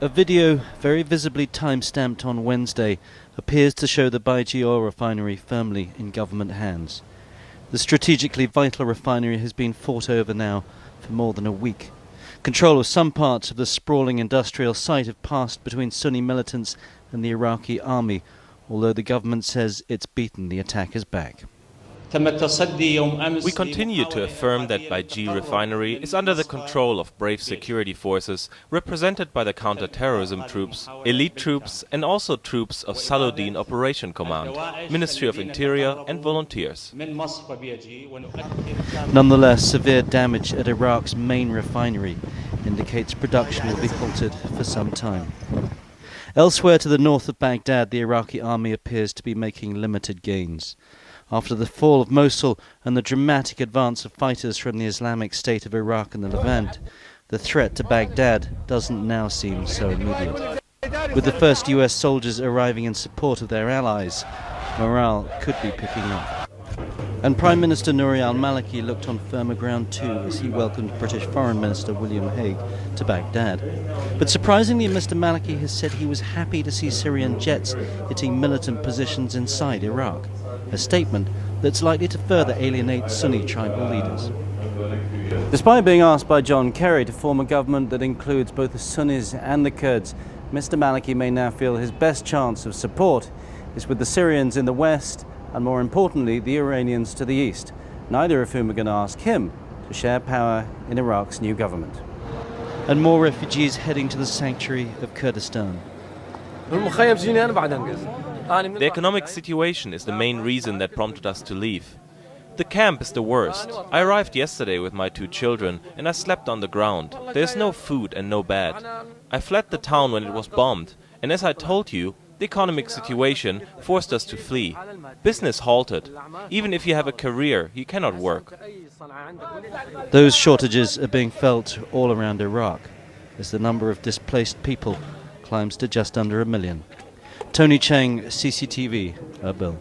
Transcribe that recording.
A video, very visibly time-stamped on Wednesday, appears to show the Baiji oil refinery firmly in government hands. The strategically vital refinery has been fought over now for more than a week. Control of some parts of the sprawling industrial site have passed between Sunni militants and the Iraqi army, although the government says it's beaten the attackers back. We continue to affirm that Baiji refinery is under the control of brave security forces represented by the counter-terrorism troops, elite troops and also troops of Saladin Operation Command, Ministry of Interior and volunteers. Nonetheless, severe damage at Iraq's main refinery indicates production will be halted for some time. Elsewhere to the north of Baghdad, the Iraqi army appears to be making limited gains. After the fall of Mosul and the dramatic advance of fighters from the Islamic State of Iraq and the Levant, the threat to Baghdad doesn't now seem so immediate. With the first US soldiers arriving in support of their allies, morale could be picking up. And Prime Minister Nouri al-Maliki looked on firmer ground too as he welcomed British Foreign Minister William Hague to Baghdad. But surprisingly, Mr. Maliki has said he was happy to see Syrian jets hitting militant positions inside Iraq, a statement that's likely to further alienate Sunni tribal leaders. Despite being asked by John Kerry to form a government that includes both the Sunnis and the Kurds, Mr. Maliki may now feel his best chance of support is with the Syrians in the west and, more importantly, the Iranians to the east, neither of whom are going to ask him to share power in Iraq's new government. And more refugees heading to the sanctuary of Kurdistan. The economic situation is the main reason that prompted us to leave. The camp is the worst. I arrived yesterday with my 2 children and I slept on the ground. There's no food and no bed. I fled the town when it was bombed, and as I told you, the economic situation forced us to flee. Business halted. Even if you have a career, you cannot work. Those shortages are being felt all around Iraq as the number of displaced people climbs to just under 1 million. Tony Cheng, CCTV, Erbil.